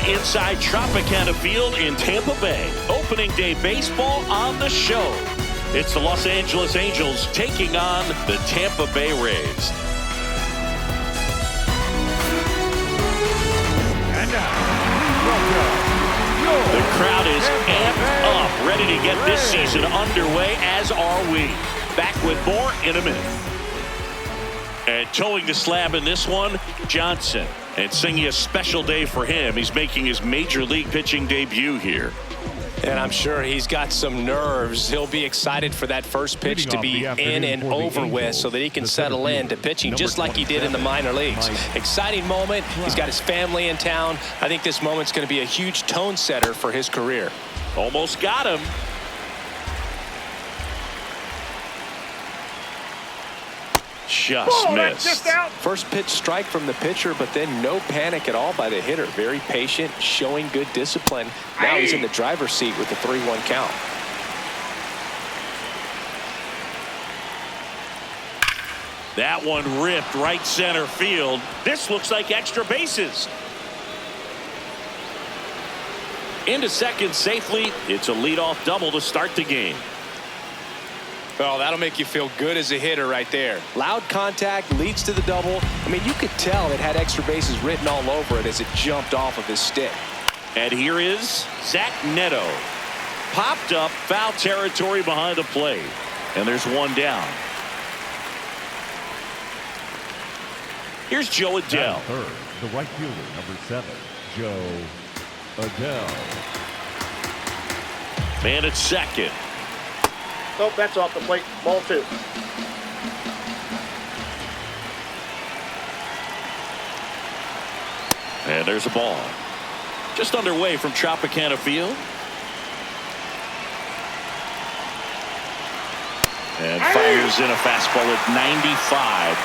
inside Tropicana Field in Tampa Bay. Opening day baseball on the show. It's the Los Angeles Angels taking on the Tampa Bay Rays. And now, the crowd is amped up, ready to get this season underway, as are we. Back with more in a minute. And towing the slab in this one, Johnson. And singing a special day for him. He's making his major league pitching debut here. And I'm sure he's got some nerves. He'll be excited for that first pitch to be in and over with so that he can settle in to pitching just like he did in the minor leagues. Exciting moment. He's got his family in town. I think this moment's going to be a huge tone setter for his career. Almost got him. Just missed. First pitch strike from the pitcher, but then no panic at all by the hitter. Very patient, showing good discipline. Now he's in the driver's seat with the 3-1 count. That one ripped right center field. This looks like extra bases. Into second safely. It's a leadoff double to start the game. Oh, that'll make you feel good as a hitter right there. Loud contact leads to the double. I mean, you could tell it had extra bases written all over it as it jumped off of his stick. And here is Zach Neto. Popped up, foul territory behind the plate. And there's one down. Here's Joe Adell. third, the right fielder, number 7, Joe Adell. Man at second. Nope, that's off the plate. Ball 2. And there's a ball. Just underway from Tropicana Field. And fires in a fastball at 95.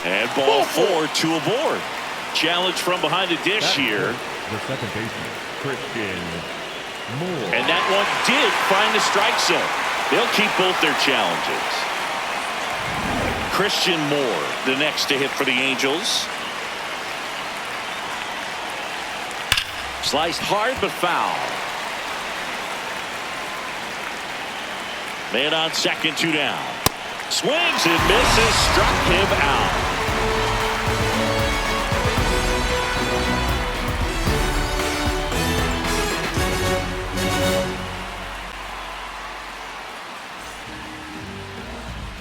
And ball 4, 2 aboard. Challenge from behind the dish here. The second baseman, Christian Moore. And that one did find the strike zone. They'll keep both their challenges. Christian Moore, the next to hit for the Angels. Sliced hard but foul. Man on second, 2 down. Swings and misses, struck him out.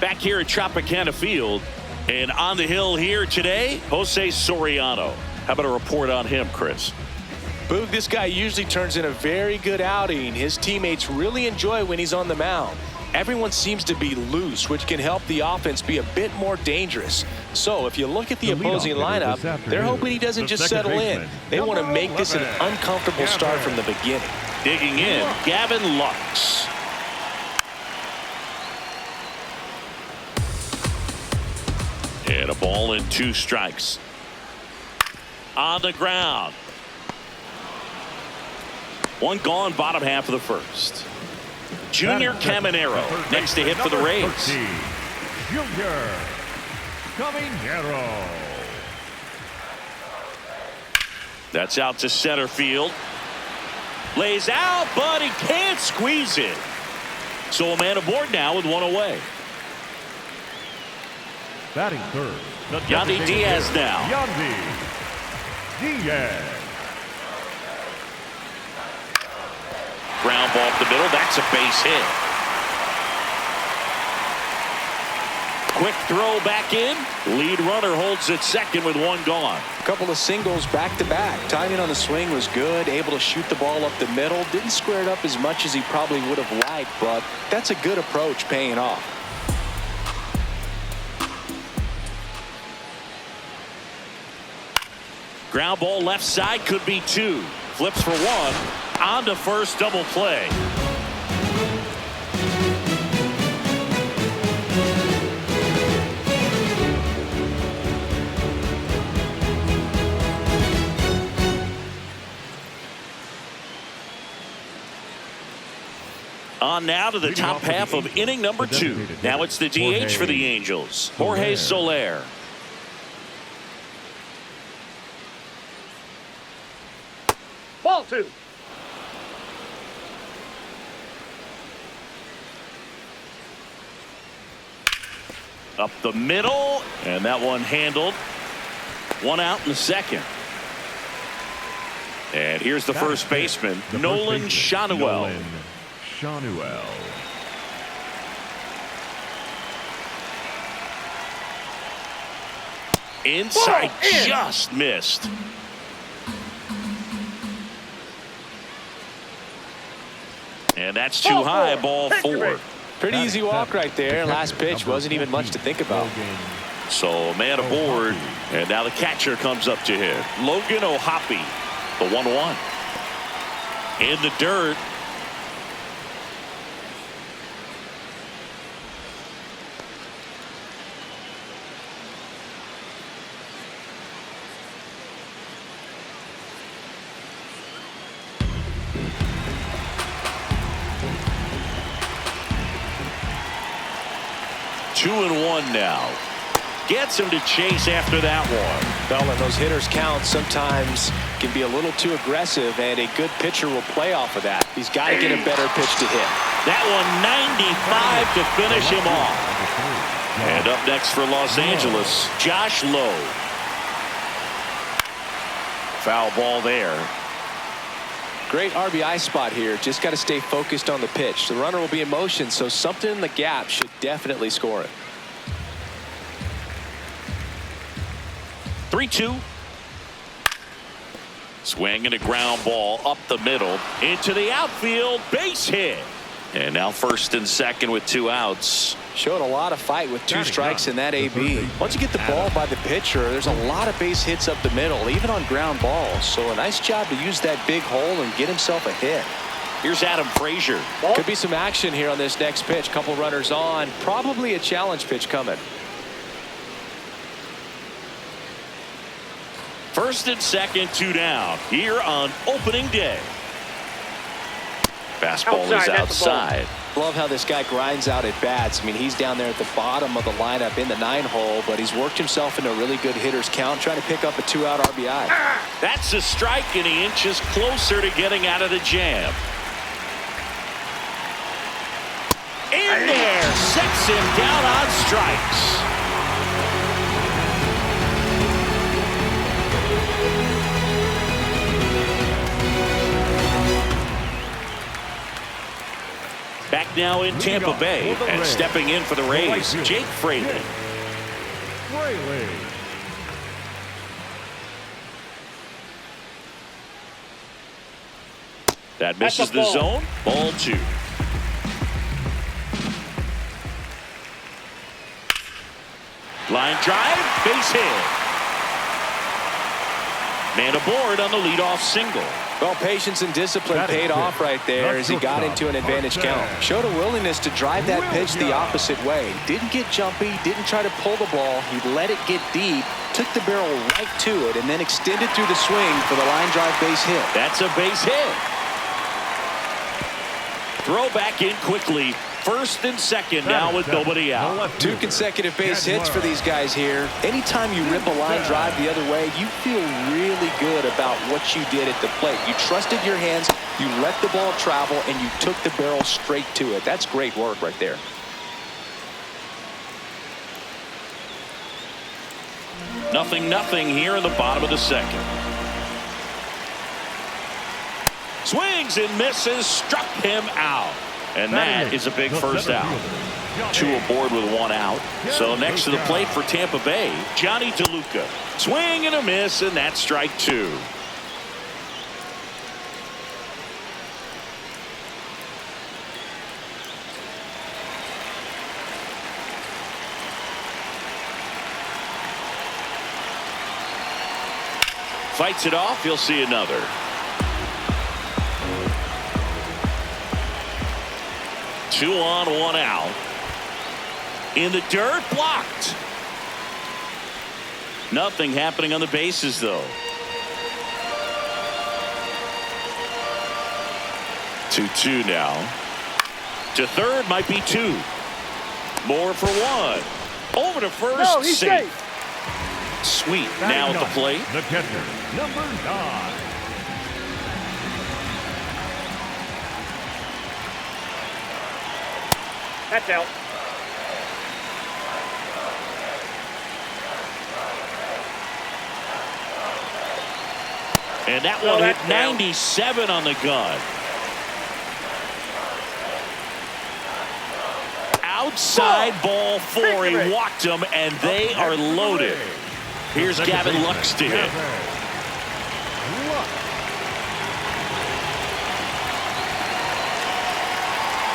Back here at Tropicana Field, and on the hill here today, Jose Soriano. How about a report on him, Chris? Boog, this guy usually turns in a very good outing. His teammates really enjoy when he's on the mound. Everyone seems to be loose, which can help the offense be a bit more dangerous. So if you look at the opposing lineup, they're hoping he doesn't just settle in. They want to make this an uncomfortable start from the beginning. Digging in, Gavin Lux. And a ball and 2 strikes. On the ground. One gone, bottom half of the first. Junior Caminero next to hit for the Rays. Junior Caminero. That's out to center field. Lays out, but he can't squeeze it. So a man aboard now with 1 away. Batting third, Yandy Diaz now. Yandy Diaz. Ground ball up the middle. That's a base hit. Quick throw back in. Lead runner holds at second with 1 gone. A couple of singles back to back. Timing on the swing was good. Able to shoot the ball up the middle. Didn't square it up as much as he probably would have liked, but that's a good approach, paying off. Ground ball left side, could be 2. Flips for 1. On to first, double play. On now to the top half of inning number 2. Now it's the DH for the Angels, Jorge Soler. Ball 2. Up the middle, and that one handled. One out in the second. And here's the first baseman, Nolan Shanuel. Inside, just missed. And that's too high, ball 4. Pretty easy walk right there. Last pitch wasn't even much to think about. So man aboard, and now the catcher comes up to him. Logan O'Hoppe, the 1-1. In the dirt. Two and one now. Gets him to chase after that one. Well, and those hitters count sometimes can be a little too aggressive, and a good pitcher will play off of that. He's got to get a better pitch to hit. That one 95 to finish him off. And up next for Los Angeles, Josh Lowe. Foul ball there. Great RBI spot here. Just got to stay focused on the pitch. The runner will be in motion, so something in the gap should definitely score it. 3-2. Swing and a ground ball up the middle into the outfield, base hit. And now first and second with 2 outs. Showed a lot of fight with 2 strikes in that AB. Once you get the ball by the pitcher, there's a lot of base hits up the middle, even on ground balls. So a nice job to use that big hole and get himself a hit. Here's Adam Frazier. Could be some action here on this next pitch. Couple runners on. Probably a challenge pitch coming. First and second, 2 down here on opening day. Fastball is outside. Love how this guy grinds out at bats. I mean, he's down there at the bottom of the lineup in the 9-hole, but he's worked himself into a really good hitter's count, trying to pick up a 2-out RBI. That's a strike, and he inches closer to getting out of the jam. In there, sets him down on strikes. Back now in Tampa Bay, and stepping in for the Rays, Jake Fraley. That misses the zone. Ball 2. Line drive, base hit. Man aboard on the leadoff single. Well, patience and discipline paid off right there as he got into an advantage count. Showed a willingness to drive that pitch the opposite way. Didn't get jumpy, didn't try to pull the ball. He let it get deep, took the barrel right to it, and then extended through the swing for the line drive base hit. That's a base hit. Throw back in quickly. First and second now with nobody out. 2 consecutive base hits for these guys here. Anytime you rip a line drive the other way, you feel really good about what you did at the plate. You trusted your hands, you let the ball travel, and you took the barrel straight to it. That's great work right there. Nothing here in the bottom of the second. Swings and misses, struck him out. And that is a big first out. 2 aboard with 1 out. So next to the plate for Tampa Bay, Johnny DeLuca. Swing and a miss, and that's strike 2. Fights it off, you'll see another. Two on, 1 out. In the dirt, blocked. Nothing happening on the bases, though. 2-2 now. To third, might be 2. More for 1. Over to first, no, he's safe. Sweet now at the plate. The catcher, number 9. That's out. And that No, one hit that's down. 97 on the gun. Outside ball 4. He walked them, and they are loaded. Here's Gavin Lux to hit.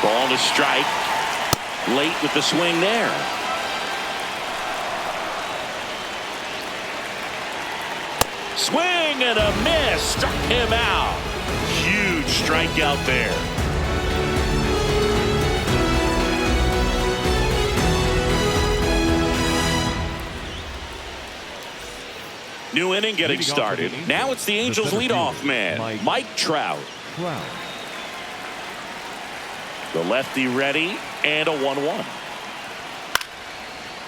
Ball to strike. Late with the swing there. Swing and a miss. Struck him out. Huge strikeout there. New inning getting started. Now it's the Angels leadoff man, Mike Trout. The lefty ready, and a 1-1.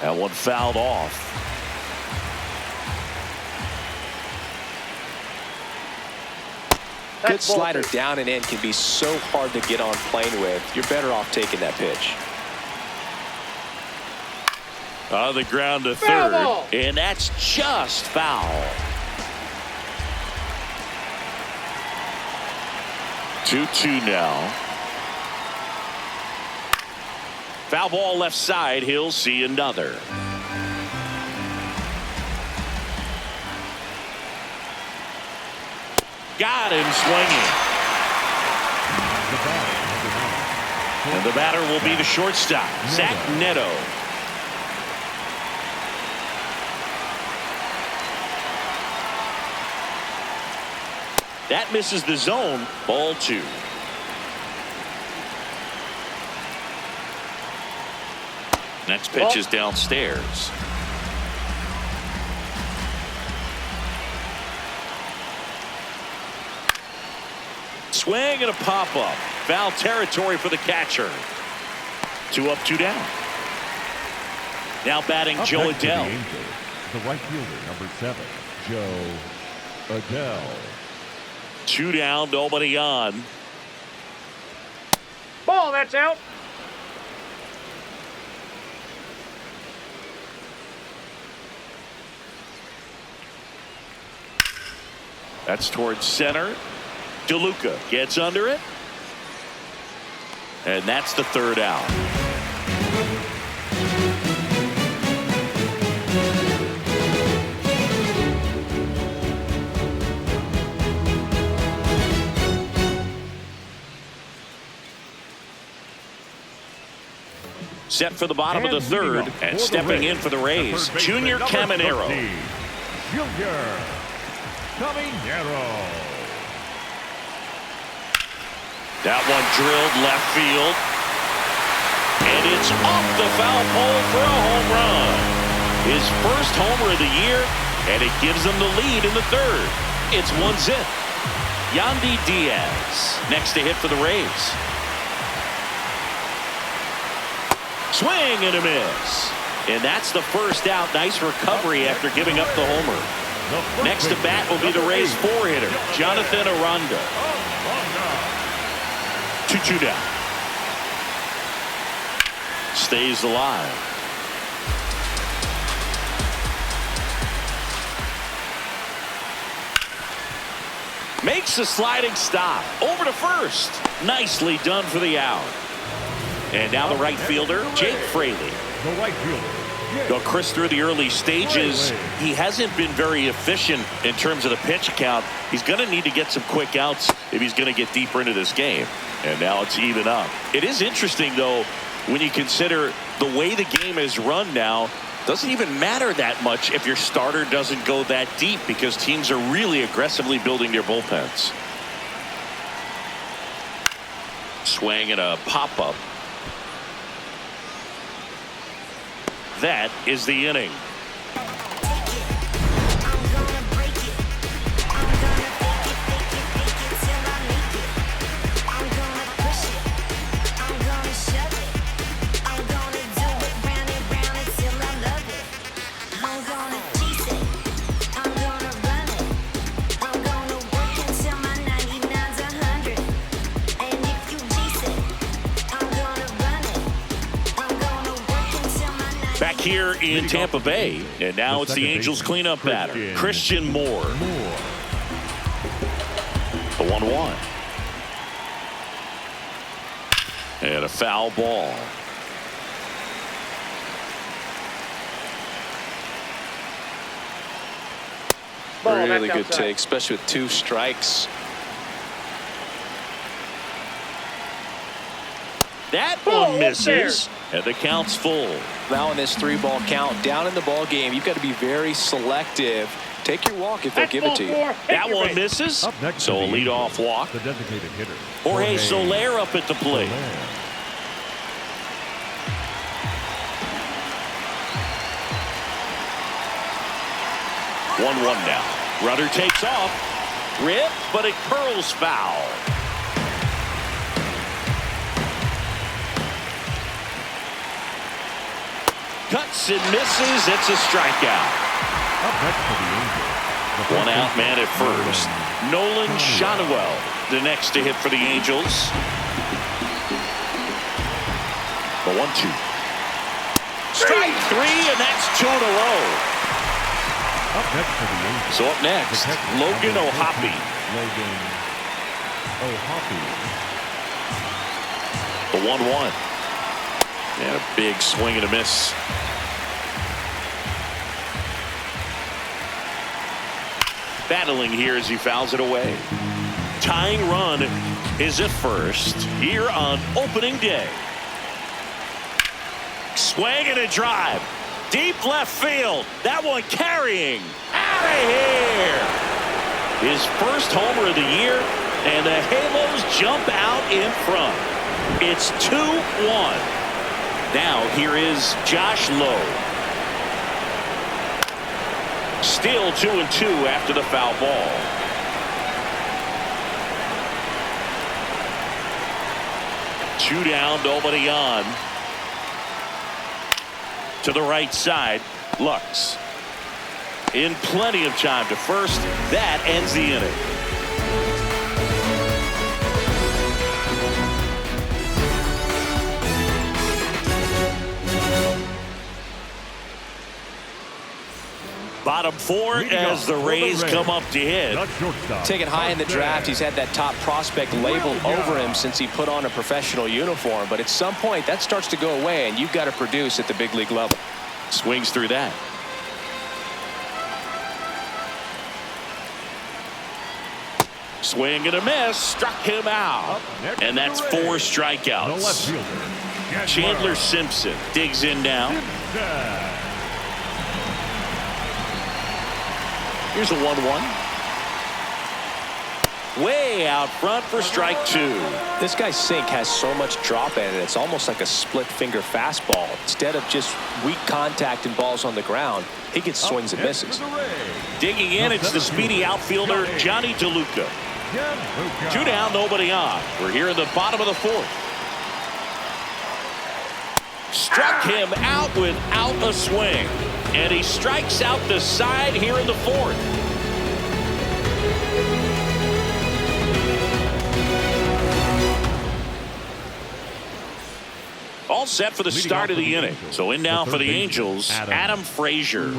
That one fouled off. Good slider down and in can be so hard to get on plane with. You're better off taking that pitch. On the ground to Foul third, ball. and that's just foul. 2-2 now. Foul ball left side. He'll see another. Got him swinging. And the batter will be the shortstop, Zach Neto. That misses the zone. Ball 2. Next pitch is downstairs. Swing and a pop-up. Foul territory for the catcher. 2 up, 2 down. Now batting Joe Adell. The right fielder, number 7, Joe Adell. 2 down, nobody on. Ball, that's out. That's towards center. DeLuca gets under it. And that's the 3rd out. Set for the bottom of the 3rd, and stepping in for the Rays, Junior Caminero. Junior Caminero. That one drilled left field. And it's off the foul pole for a home run. His first homer of the year, and it gives them the lead in the 3rd. It's 1-0. Yandy Diaz next to hit for the Rays. Swing and a miss. And that's the 1st out. Nice recovery after giving up the homer. Next to bat will be the Rays 4-hitter, Jonathan Aranda. 2-2 down. Stays alive. Makes a sliding stop. Over to first. Nicely done for the out. And now the right fielder, Jake Fraley. The right fielder. Well, Chris, through the early stages, he hasn't been very efficient in terms of the pitch count. He's going to need to get some quick outs if he's going to get deeper into this game. And now it's even up. It is interesting, though, when you consider the way the game is run now. Doesn't even matter that much if your starter doesn't go that deep, because teams are really aggressively building their bullpens. Swing and a pop-up. That is the inning. here in Tampa Bay. And now it's the Angels cleanup batter, Christian Moore. The 1-1. And a foul ball. Really good take, especially with 2 strikes. That one misses, and the count's full. Now in this 3-ball count, down in the ball game, you've got to be very selective. Take your walk if they'll give it to you. That one misses, so a leadoff walk. The designated hitter, Jorge Soler up at the plate. 1-1 now. Runner takes off. Rip, but it curls foul. Cuts and misses. It's a strikeout. Up next for the Angels. One out man at first. Nolan Shotwell, the next to hit for the Angels. The 1-2. Strike 3, and that's 2 in a row. Up next for the Angels. So up next, Logan O'Hoppe. Logan O'Hoppe. The 1-1. And a big swing and a miss. Battling here as he fouls it away. Tying run is at first here on opening day. Swing and a drive. Deep left field. That one carrying. Out of here. His first homer of the year, and the Halos jump out in front. It's 2-1. Now here is Josh Lowe. Still 2-2 after the foul ball. Two down, nobody on. To the right side, Lux. In plenty of time to first. That ends the inning. Bottom 4 as the Rays come up to hit. Taken high in the draft, he's had that top prospect labeled over him since he put on a professional uniform. But at some point, that starts to go away, and you've got to produce at the big league level. Swings through that. Swing and a miss. Struck him out. And that's 4 strikeouts. Chandler Simpson digs in now. Here's a 1-1. Way out front for strike 2. This guy's sink has so much drop in it. It's almost like a split finger fastball. Instead of just weak contact and balls on the ground, he gets swings and misses. Digging in, it's the speedy outfielder Johnny DeLuca. 2 down, nobody on. We're here in the bottom of the 4th. Struck him out without a swing. And he strikes out the side here in the 4th. All set for the start of the inning. So in now for the Angels, Adam Frazier.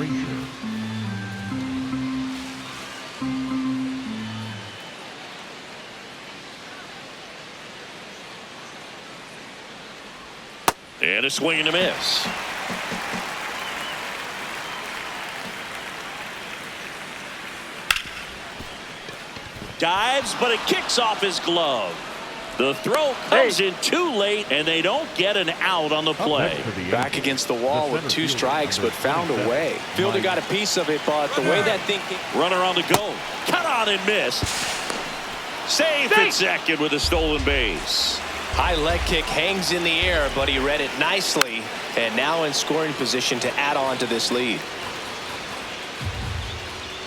And a swing and a miss. Dives, but it kicks off his glove. The throw comes in too late, and they don't get an out on the play. Back against the wall with 2 strikes, but found a way. Fielder got a piece of it, but the way that thing... Runner on the go. Cut on and miss. Safe at second with a stolen base. High leg kick hangs in the air, but he read it nicely, and now in scoring position to add on to this lead.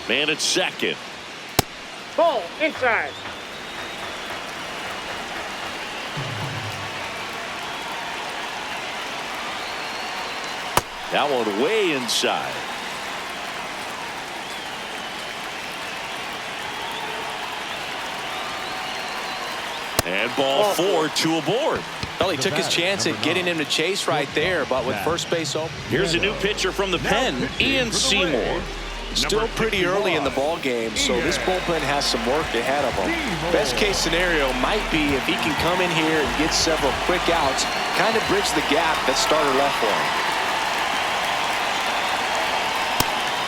Man at second. Ball inside. That one way inside. And ball 4, 2 aboard. Well, he took his chance at getting him to chase right there, but with first base open. Here's a new pitcher from the pen, Ian Seymour. Still pretty early in the ball game, so this bullpen has some work ahead of him. Best case scenario might be if he can come in here and get several quick outs, kind of bridge the gap that starter left for him.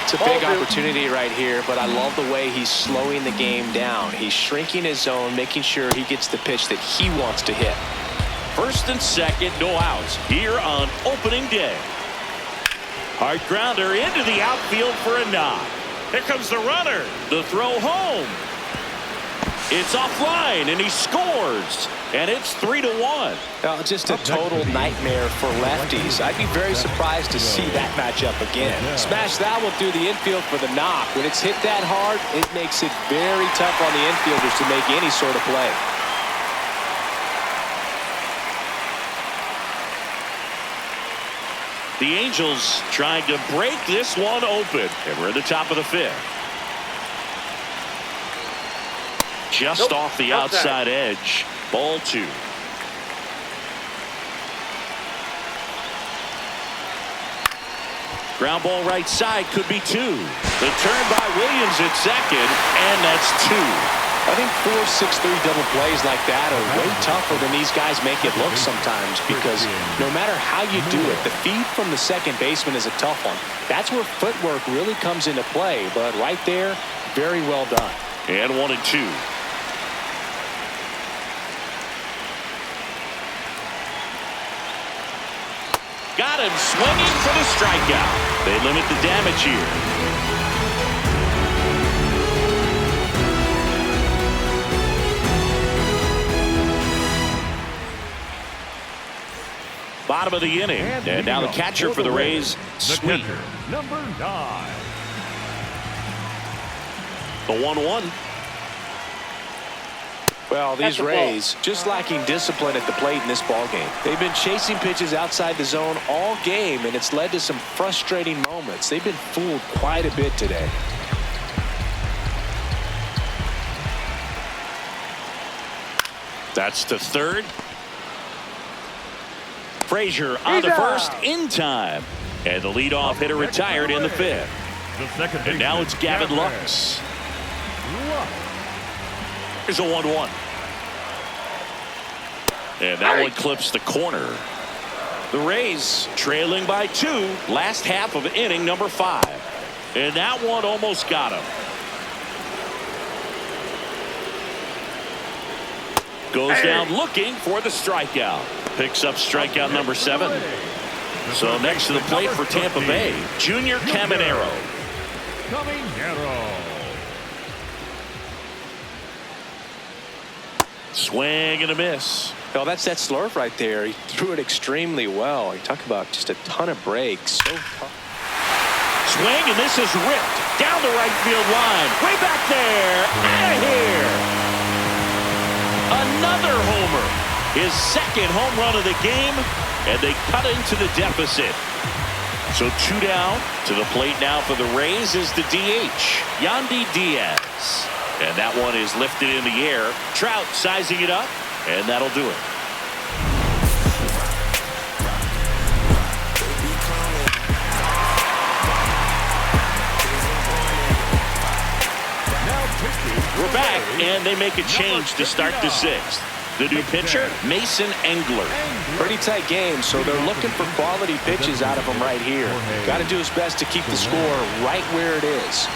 It's a big opportunity right here, but I love the way he's slowing the game down. He's shrinking his zone, making sure he gets the pitch that he wants to hit. First and second, no outs here on opening day. Hard grounder into the outfield for a knock. Here comes the runner. The throw home. It's offline, and he scores. And it's 3-1. Well, just a total nightmare for lefties. I'd be very surprised to see that matchup again. Smash that one through the infield for the knock. When it's hit that hard, it makes it very tough on the infielders to make any sort of play. The Angels trying to break this one open. And we're at the top of the 5th. Just off the outside edge. Ball 2. Ground ball right side, could be 2. The turn by Williams at second, and that's 2. I think 4-6-3 double plays like that are way tougher than these guys make it look sometimes, because no matter how you do it, the feed from the second baseman is a tough one. That's where footwork really comes into play, but right there, very well done. And 1-2. Got him swinging for the strikeout. They limit the damage here. Bottom of the inning. And now the catcher for the Rays, Sweet. Number 9. The 1-1. Well, these Rays just lacking discipline at the plate in this ball game. They've been chasing pitches outside the zone all game, and it's led to some frustrating moments. They've been fooled quite a bit today. That's the third. Frazier on the first in time. And the leadoff hitter retired in the 5th. And now it's Gavin Lux. Here's a 1-1. And that one clips the corner. The Rays trailing by 2. Last half of inning number 5. And that one almost got him. Goes down looking for the strikeout. Picks up strikeout number 7. So next to the plate for Tampa Bay, Junior Caminero. Swing and a miss. Well, that's that slurve right there. He threw it extremely well. You talk about just a ton of breaks. So tough. Swing, and this is ripped down the right field line. Way back there. Out of here. Another homer. His second home run of the game, and they cut into the deficit. So 2 down. To the plate now for the Rays is the DH, Yandy Diaz. And that one is lifted in the air. Trout sizing it up, and that'll do it. We're back, and they make a change to start the 6th. The new pitcher, Mason Engler. Pretty tight game, so they're looking for quality pitches out of him right here. Got to do his best to keep the score right where it is.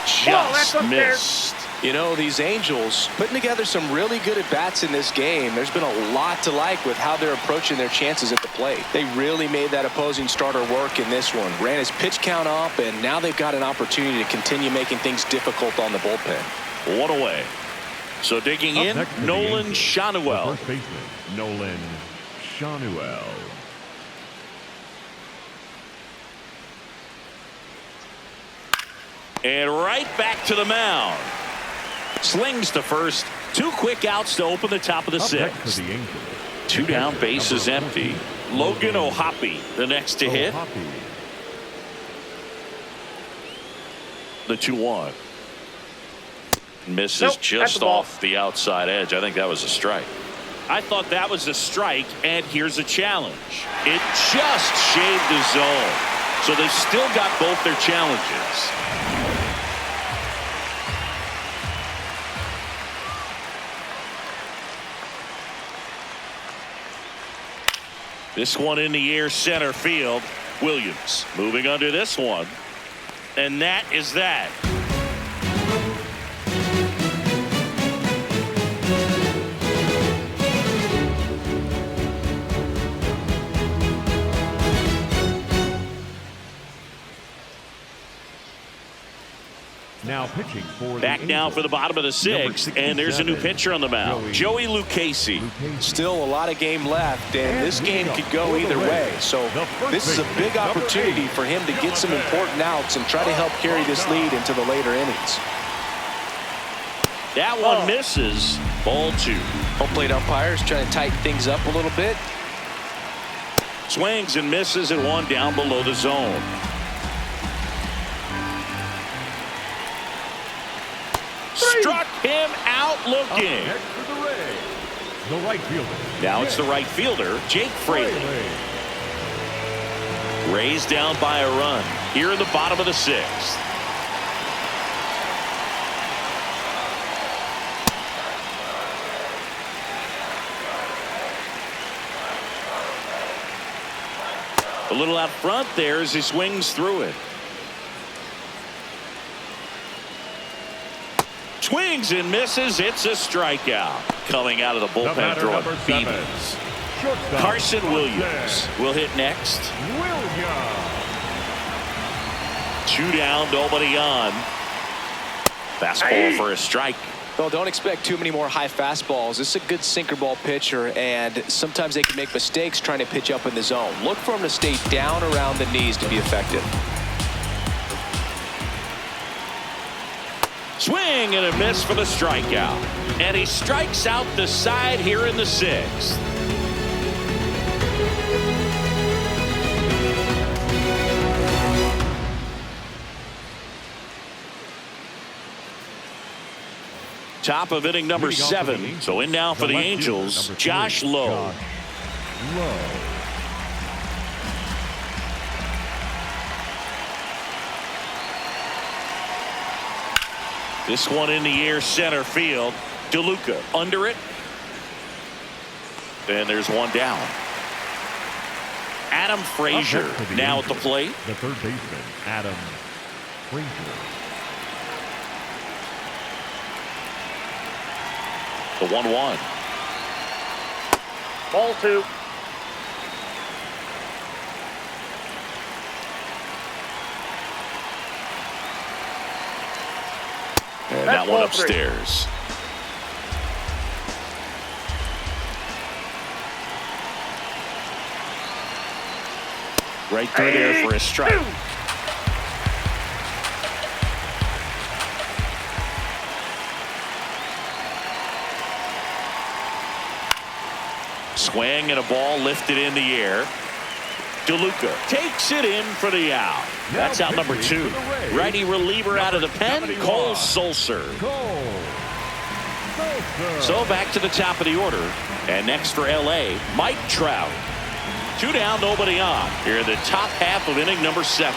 Just missed. You know, these Angels putting together some really good at-bats in this game. There's been a lot to like with how they're approaching their chances at the plate. They really made that opposing starter work in this one. Ran his pitch count up, and now they've got an opportunity to continue making things difficult on the bullpen. 1 away. So digging in, Nolan Schanuel. First baseman, Nolan Schanuel. And right back to the mound. Slings to first. 2 quick outs to open the top of the 6th. 2 down, base is empty. Logan O'Hoppe, the next to hit. The 2-1. Misses Nope, that's just the ball. off the outside edge. I think that was a strike. I thought that was a strike, and here's a challenge. It just shaved the zone. So they've still got both their challenges. This one in the air, center field. Williams moving under this one. And that is that. Now pitching for Back the now Angels, for the bottom of the sixth, and there's a new 67, pitcher on the mound, Joey Lucchesi. Still a lot of game left, and this game could go either way. So this is a big opportunity for him to get some important outs and try to help carry this lead into the later innings. That one misses. Ball 2. Home plate umpires trying to tighten things up a little bit. Swings and misses at one down below the zone. Struck him out looking. Next for the Rays, the right fielder. Now it's the right fielder, Jake Fraley. Rays down by a run here in the bottom of the sixth. A little out front there as he swings through it. Swings and misses. It's a strikeout. Coming out of the bullpen throwing Beavers. Carson Williams will hit next. 2 down, nobody on. Fastball for a strike. Well, don't expect too many more high fastballs. This is a good sinker ball pitcher, and sometimes they can make mistakes trying to pitch up in the zone. Look for him to stay down around the knees to be effective. Swing and a miss for the strikeout. And he strikes out the side here in the sixth. Top of inning number 7. So in now for the Angels, Josh Lowe. This one in the air, center field. DeLuca under it. And there's one down. Adam Frazier now at the plate. The third baseman, Adam Frazier. The 1-1. Ball 2. And that one upstairs. Right through there for a strike. Swing and a ball lifted in the air. DeLuca takes it in for the out. That's out number 2. Righty reliever out of the pen, Cole Sulser. So back to the top of the order. And next for L.A., Mike Trout. 2 down, nobody on. Here in the top half of inning number 7.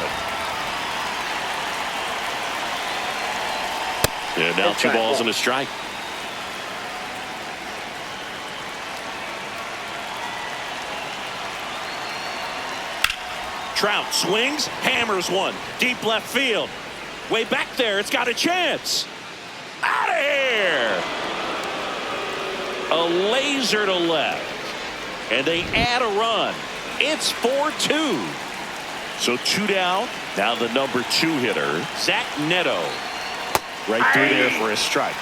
And now 2 balls and a strike. Trout swings, hammers one. Deep left field. Way back there, it's got a chance. Out of here! A laser to left. And they add a run. It's 4-2. So 2 down. Now the number 2 hitter, Zach Neto. Right through there for a strike.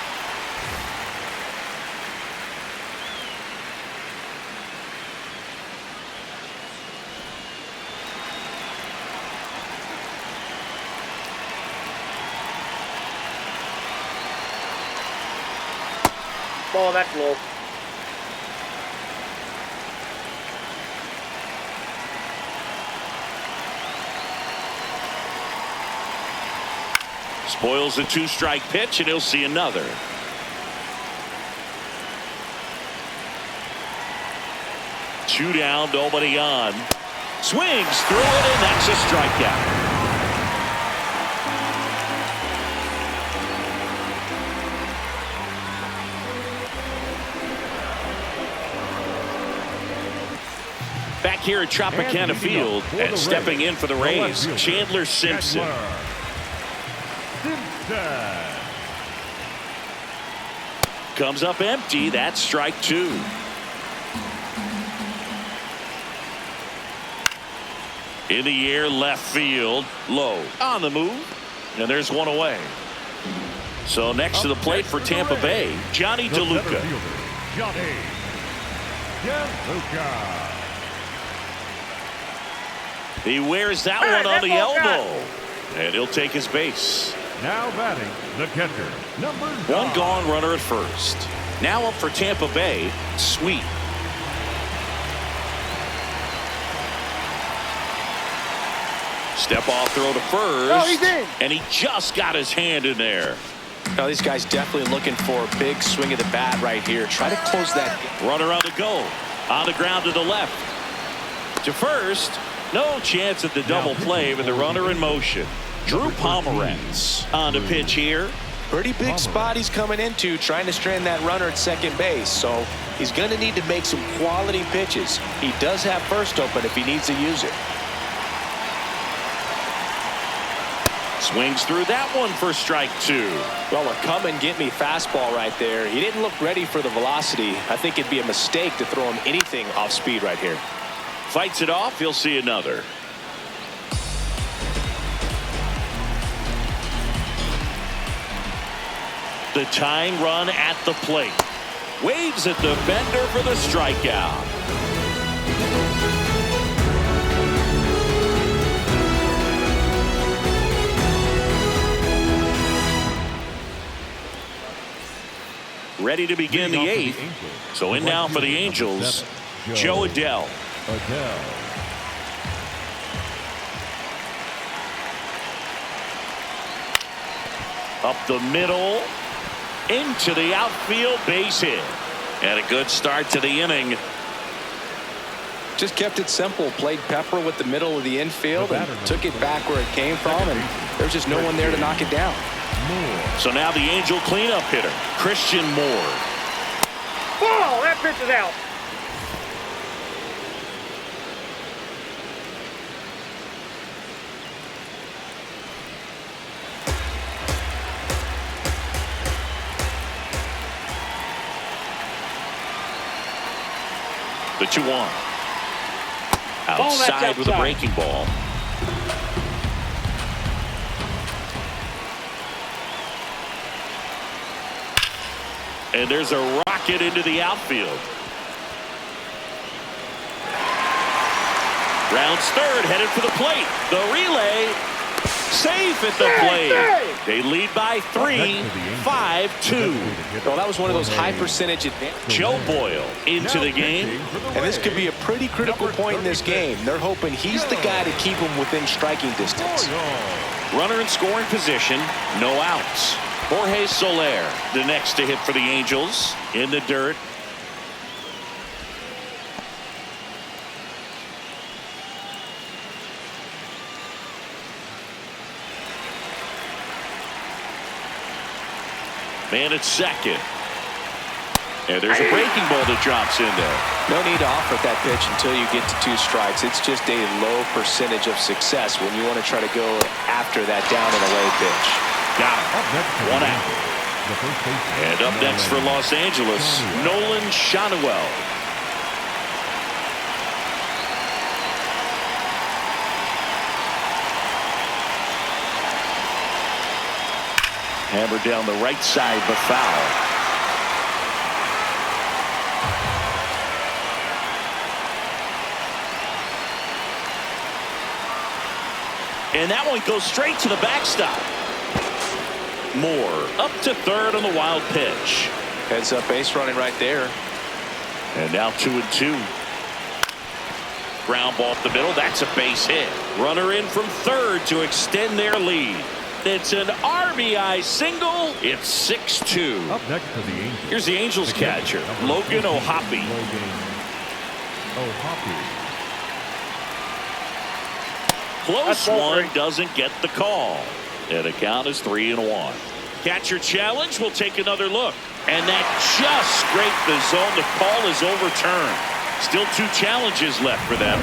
Ball, that's low. Spoils the 2-strike pitch, and he'll see another. Two down, nobody on. Swings through it, and that's a strikeout. Back here at Tropicana Field, and stepping in for the Rays, Chandler Simpson. Comes up empty. That's strike 2. In the air, left field, low, on the move, and there's one away. So next to the plate for Tampa Bay, Johnny DeLuca. Johnny DeLuca. He wears that one on the elbow, and he'll take his base. Now batting, the catcher, number 9. One gone, runner at first. Now up for Tampa Bay, Sweet. Step off throw to first. Oh, he's in. And he just got his hand in there. Now these guys definitely looking for a big swing of the bat right here. Try to close that. Runner on the go. On the ground to the left. To first. No chance at the double play with the runner in motion. Drew Pomeranz on the pitch here. Pretty big spot he's coming into, trying to strand that runner at second base. So he's going to need to make some quality pitches. He does have first open if he needs to use it. Swings through that one for strike 2. Well, a come and get me fastball right there. He didn't look ready for the velocity. I think it'd be a mistake to throw him anything off speed right here. Fights it off. He'll see another. The tying run at the plate. Waves at the bender for the strikeout. Ready to begin the 8th. So in now for the Angels, Joe Adell. Up the middle, into the outfield, base hit. And a good start to the inning. Just kept it simple, played pepper with the middle of the infield and took it back where it came from, and there's just no one there to knock it down. So now the Angel cleanup hitter, Christian Moore. Ball, that pitch is out. The 2-1. Outside with a breaking ball. And there's a rocket into the outfield. Rounds third, headed for the plate. The relay, safe at the plate. They lead by 3, 5-2. Well, that was one of those high percentage advantages. Joe Boyle into the game. And this could be a pretty critical point in this game. They're hoping he's the guy to keep them within striking distance. Runner in scoring position, no outs. Jorge Soler, the next to hit for the Angels, in the dirt. Man at second. And there's a breaking ball that drops in there. No need to offer that pitch until you get to 2 strikes. It's just a low percentage of success when you want to try to go after that down and away pitch. Got it. 1 out. And up next for Los Angeles, Nolan Schanuel. Hammered down the right side, but foul. And that one goes straight to the backstop. Moore up to third on the wild pitch. Heads up base running right there. And now 2-2. Ground ball up the middle. That's a base hit. Runner in from third to extend their lead. It's an RBI single. It's 6-2. Up next for the Angels. Here's the Angels catcher, Logan O'Hoppe. Close one, doesn't get the call. And the count is 3-1. Catcher challenge. We'll take another look. And that just scraped the zone. The call is overturned. Still 2 challenges left for them.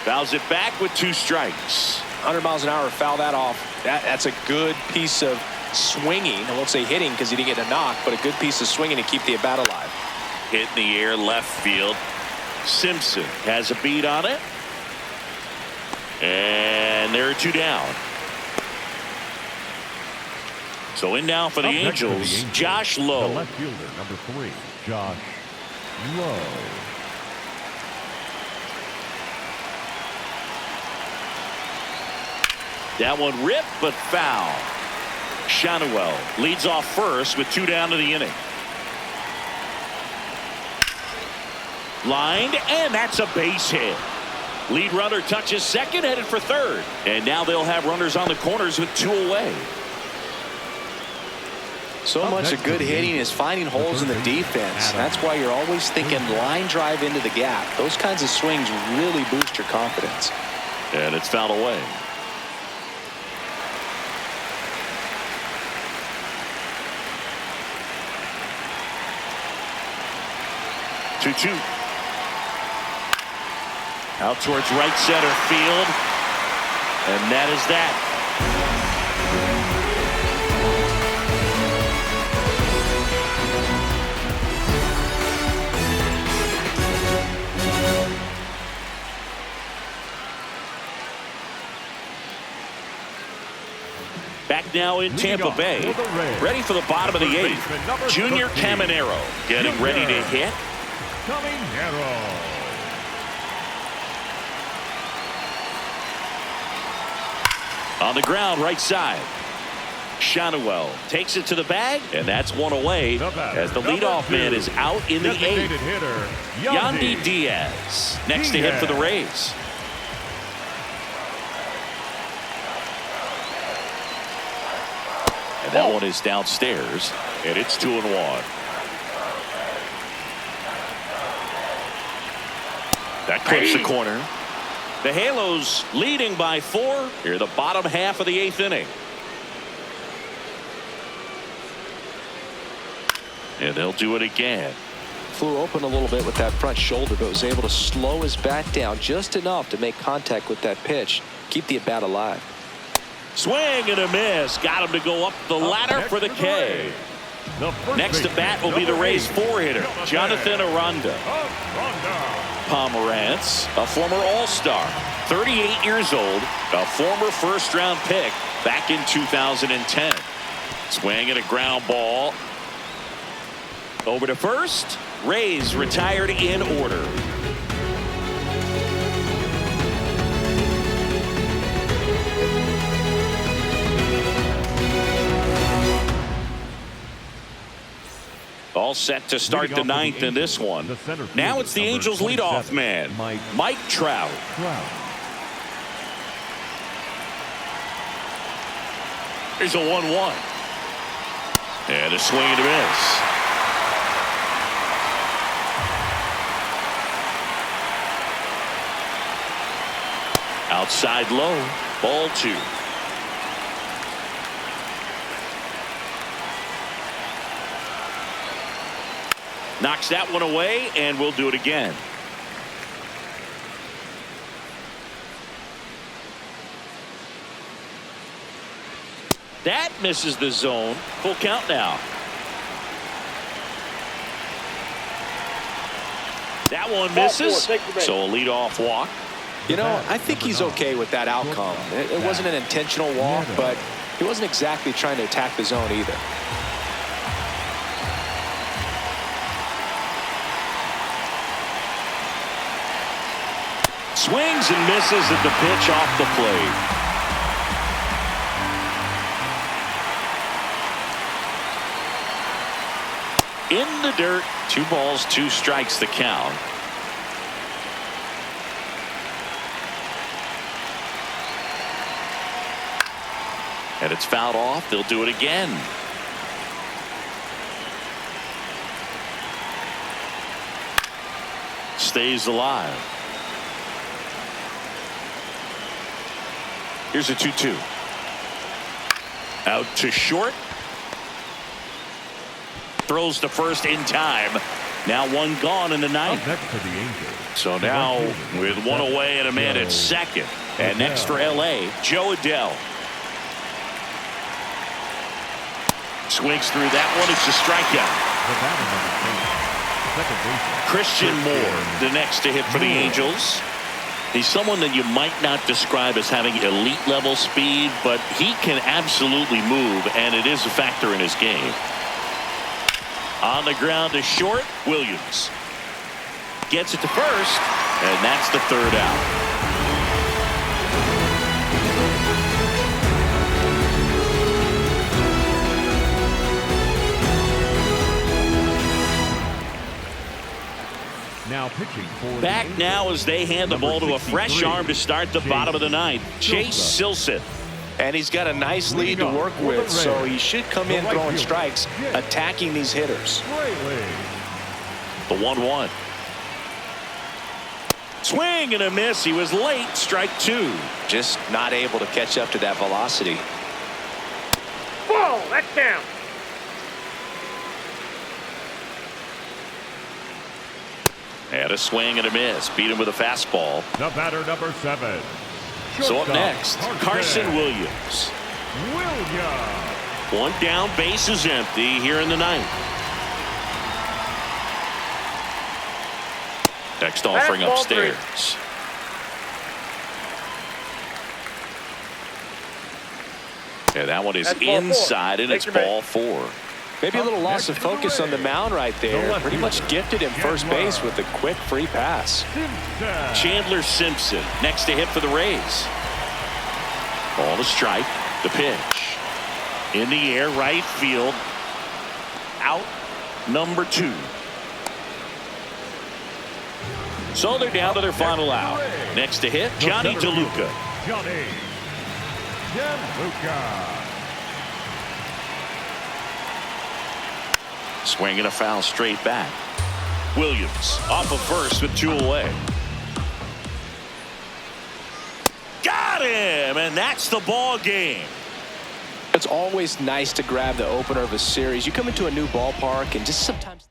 Fouls it back with 2 strikes. 100 miles an hour, foul that off. That's a good piece of swinging. I won't say hitting because he didn't get a knock, but a good piece of swinging to keep the at bat alive. Hit in the air left field. Simpson has a beat on it. And there are 2 down. So in now for the Angels, Josh Lowe. The left fielder, number 3, Josh Lowe. That one ripped, but foul. Shanuel leads off first with 2 down to the inning. Lined, and that's a base hit. Lead runner touches second, headed for third. And now they'll have runners on the corners with 2 away. So much of good hitting is finding holes in the defense. That's why you're always thinking line drive into the gap. Those kinds of swings really boost your confidence. And it's fouled away. 2-2. Out towards right center field. And that is that. Back now in Tampa Bay. Ready for the bottom of the 8th. Junior Caminero getting ready to hit. On the ground, right side. Shanuel takes it to the bag, and that's 1 away as the leadoff man is out in the 8th. Yandy Diaz next to hit for the Rays. And that one is downstairs, and it's 2-1. That clips the corner. The Halos leading by 4 here the bottom half of the 8th inning. And they'll do it again. Flew open a little bit with that front shoulder, but was able to slow his bat down just enough to make contact with that pitch. Keep the at bat alive. Swing and a miss. Got him to go up the ladder for the K. Next to bat will be the Rays 4-hitter, Jonathan Aranda. Pomerantz, a former All-Star, 38 years old, a former first-round pick back in 2010. Swing and a ground ball. Over to first. Rays retired in order. All set to start the 9th in this one. Now it's the Angels leadoff man, Mike Trout. Here's a 1-1. And a swing and a miss. Outside low, ball 2. Knocks that one away, and we'll do it again. That misses the zone. Full count now. That one misses. So a leadoff walk. You know, I think he's okay with that outcome. It wasn't an intentional walk, but he wasn't exactly trying to attack the zone either. Swings and misses at the pitch off the plate. In the dirt, 2 balls, 2 strikes the count. And it's fouled off. They'll do it again. Stays alive. Here's a 2-2. Out to short. Throws to first in time. Now one gone in the ninth. Next for the Angels. So now with one away and a man at second. And next for LA, Joe Adele. Swings through that one. It's a strikeout. Christian Moore, the next to hit for the Angels. He's someone that you might not describe as having elite level speed, but he can absolutely move, and it is a factor in his game. On the ground to short, Williams gets it to first, and that's the third out. Now pitching for Back now as they hand the ball to a fresh arm to start the bottom of the ninth. Chase Silseth. And he's got a nice lead to work with, so he should come in throwing strikes, attacking these hitters. The 1-1. Swing and a miss. He was late. Strike two. Just not able to catch up to that velocity. Ball, that's down. And a swing and a miss. Beat him with a fastball. The batter, number 7. So up next, Carson Williams. One down, base is empty here in the ninth. Next offering upstairs. And that one is inside, and it's ball 4. Maybe a little loss of focus on the mound right there. Pretty much gifted him first base with a quick free pass. Chandler Simpson next to hit for the Rays. Ball to strike. The pitch. In the air, right field. Out number 2. So they're down to their final out. Next to hit, Johnny DeLuca. Johnny DeLuca. Swinging a foul straight back. Williams off of first with 2 away. Got him, and that's the ball game. It's always nice to grab the opener of a series. You come into a new ballpark and just sometimes